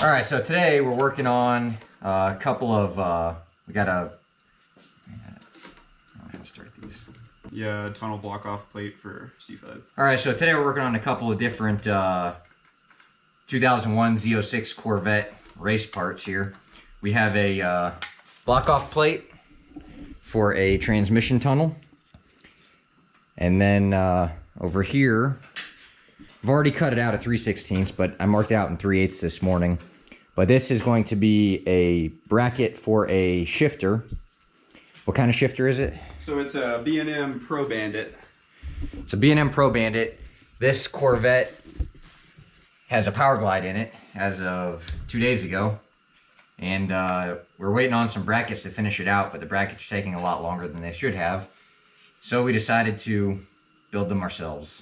All right, so today we're working on a couple of, we got a, I don't know how to start these. Yeah, tunnel block off plate for C5. All right, so today we're working on a couple of different 2001 Z06 Corvette race parts here. We have a block off plate for a transmission tunnel. And then over here, I've already cut it out at 3/16, but I marked it out in 3/8 this morning. But this is going to be a bracket for a shifter. What kind of shifter is it? So it's a B&M Pro Bandit. It's a B&M Pro Bandit. This Corvette has a Powerglide in it as of 2 days ago. And we're waiting on some brackets to finish it out, but the brackets are taking a lot longer than they should have. So we decided to build them ourselves.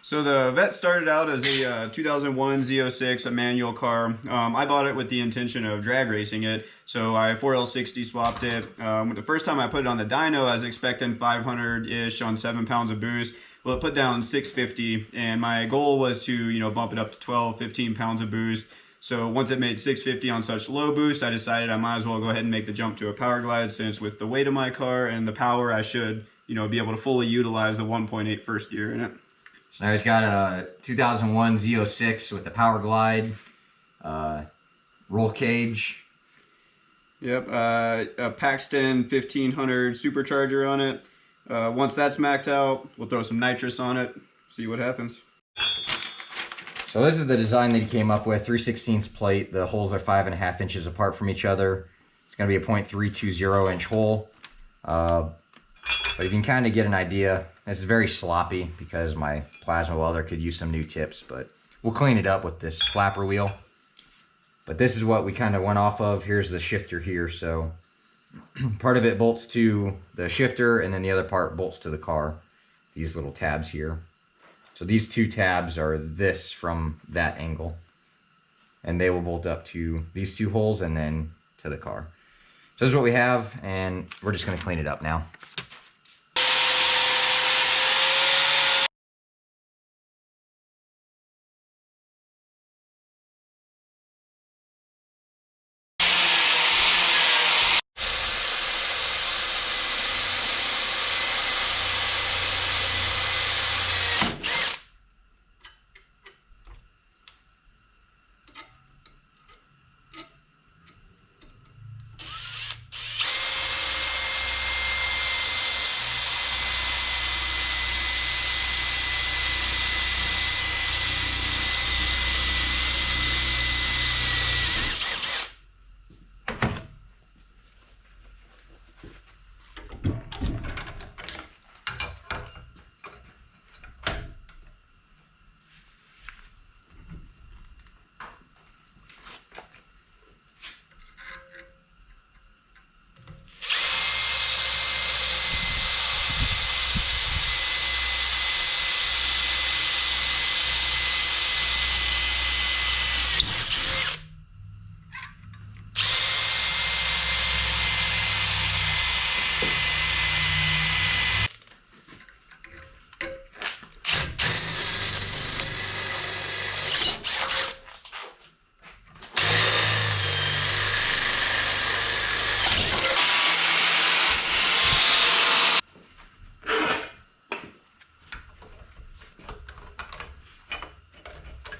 So the Vette started out as a 2001 Z06, a manual car. I bought it with the intention of drag racing it, so I 4L60 swapped it. The first time I put it on the dyno, I was expecting 500-ish on 7 pounds of boost. Well, it put down 650, and my goal was to, bump it up to 12, 15 pounds of boost. So once it made 650 on such low boost, I decided I might as well go ahead and make the jump to a Powerglide, since with the weight of my car and the power, I should, be able to fully utilize the 1.8 first gear in it. So now he's got a 2001 Z06 with a Powerglide, roll cage. Yep, a Paxton 1500 supercharger on it. Once that's maxed out, we'll throw some nitrous on it, see what happens. So this is the design that he came up with, 3/16 plate. The holes are 5.5 inches apart from each other. It's going to be a .320 inch hole. But you can kind of get an idea. This is very sloppy because my plasma welder could use some new tips, but we'll clean it up with this flapper wheel. But this is what we kind of went off of. Here's the shifter here. So part of it bolts to the shifter, and then the other part bolts to the car. These little tabs here. So these two tabs are this from that angle. And they will bolt up to these two holes and then to the car. So this is what we have, and we're just going to clean it up now.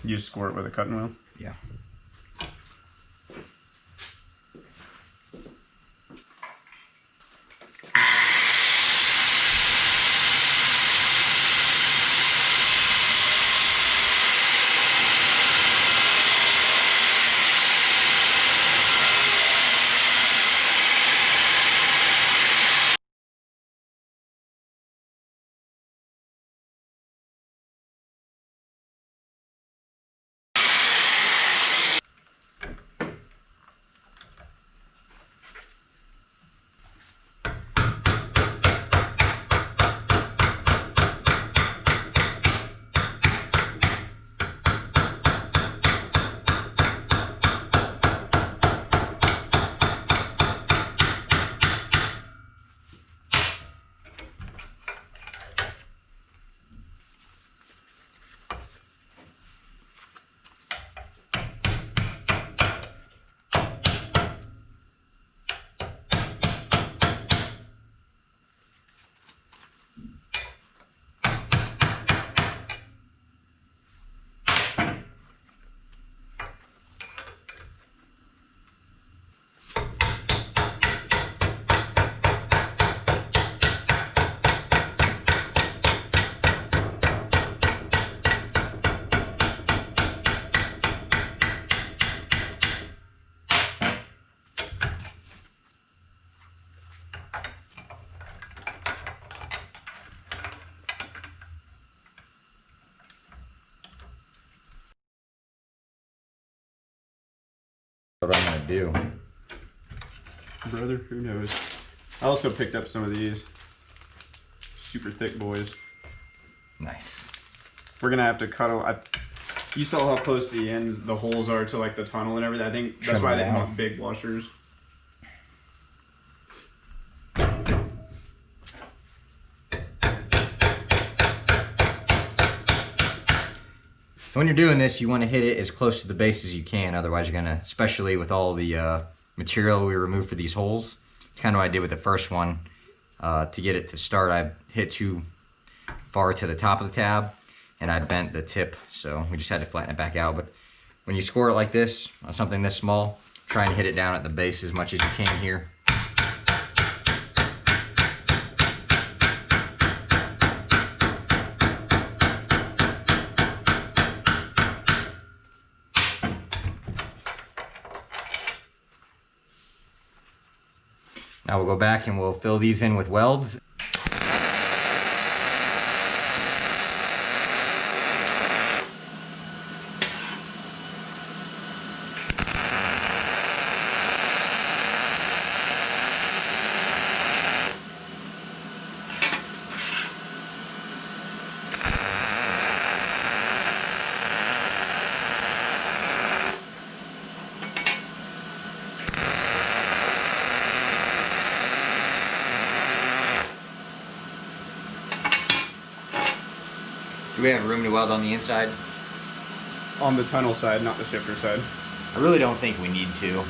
You squirt with a cutting wheel? Yeah. What I'm gonna do. Brother, who knows? I also picked up some of these super thick boys. Nice. We're gonna have to cut. You saw how close the holes are to like the tunnel and everything. I think that's why they want big washers. So when you're doing this, you want to hit it as close to the base as you can. Otherwise, you're gonna, especially with all the material we removed for these holes. It's kind of what I did with the first one. To get it to start, I hit too far to the top of the tab, and I bent the tip. So we just had to flatten it back out. But when you score it like this on something this small, try and hit it down at the base as much as you can here. Now we'll go back and we'll fill these in with welds. Do we have room to weld on the inside? On the tunnel side, not the shifter side. I really don't think we need to.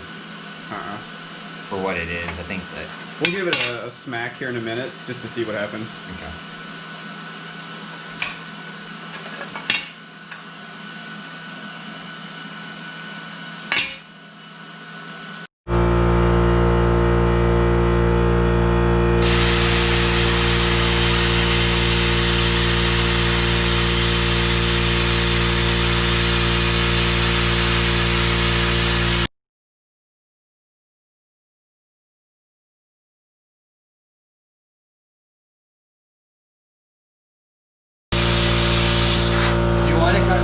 For what it is, I think that... We'll give it a smack here in a minute, just to see what happens. Okay.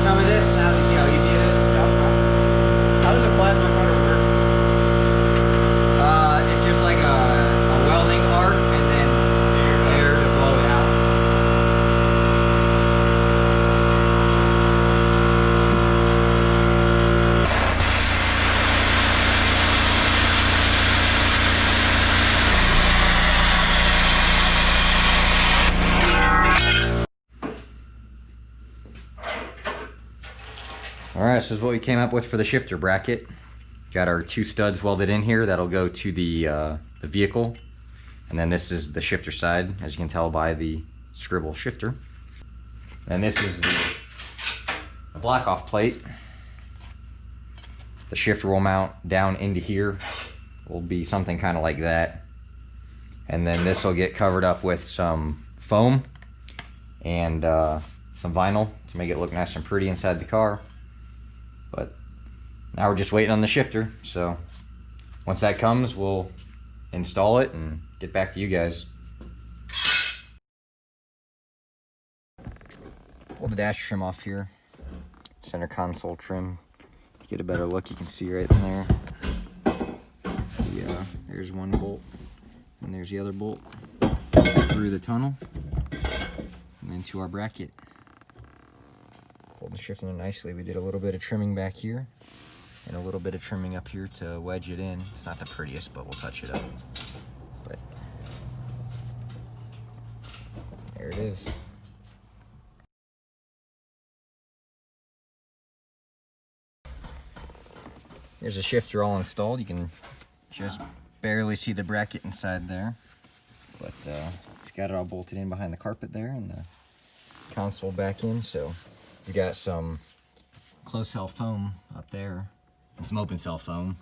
Some of this, now that you know how easy it is. How does a plasma cutter work? It's just like a welding arc and then air to blow it out. Alright, so this is what we came up with for the shifter bracket. Got our two studs welded in here. That'll go to the vehicle. And then this is the shifter side, as you can tell by the scribble shifter. And this is the block off plate. The shifter will mount down into here. Will be something kind of like that. And then this will get covered up with some foam and some vinyl to make it look nice and pretty inside the car. But now we're just waiting on the shifter, so once that comes, we'll install it and get back to you guys. Pull the dash trim off here, center console trim. To get a better look, you can see right in there. There's one bolt, and there's the other bolt through the tunnel, and then to our bracket. Pulled the shifter in nicely. We did a little bit of trimming back here and a little bit of trimming up here to wedge it in. It's not the prettiest, but we'll touch it up. But there it is. Here's the shifter all installed. You can just barely see the bracket inside there, but it's got it all bolted in behind the carpet there and the console back in. So we got some closed cell foam up there and some open cell foam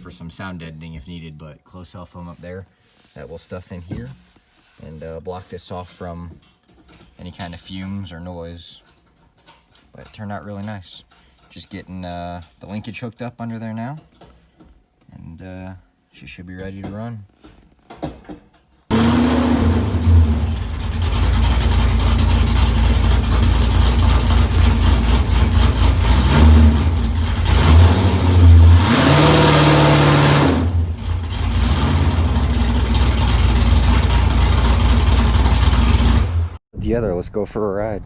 for some sound deadening if needed, but closed cell foam up there that will stuff in here and block this off from any kind of fumes or noise. But it turned out really nice. Just getting the linkage hooked up under there now, and she should be ready to run. together. Let's go for a ride.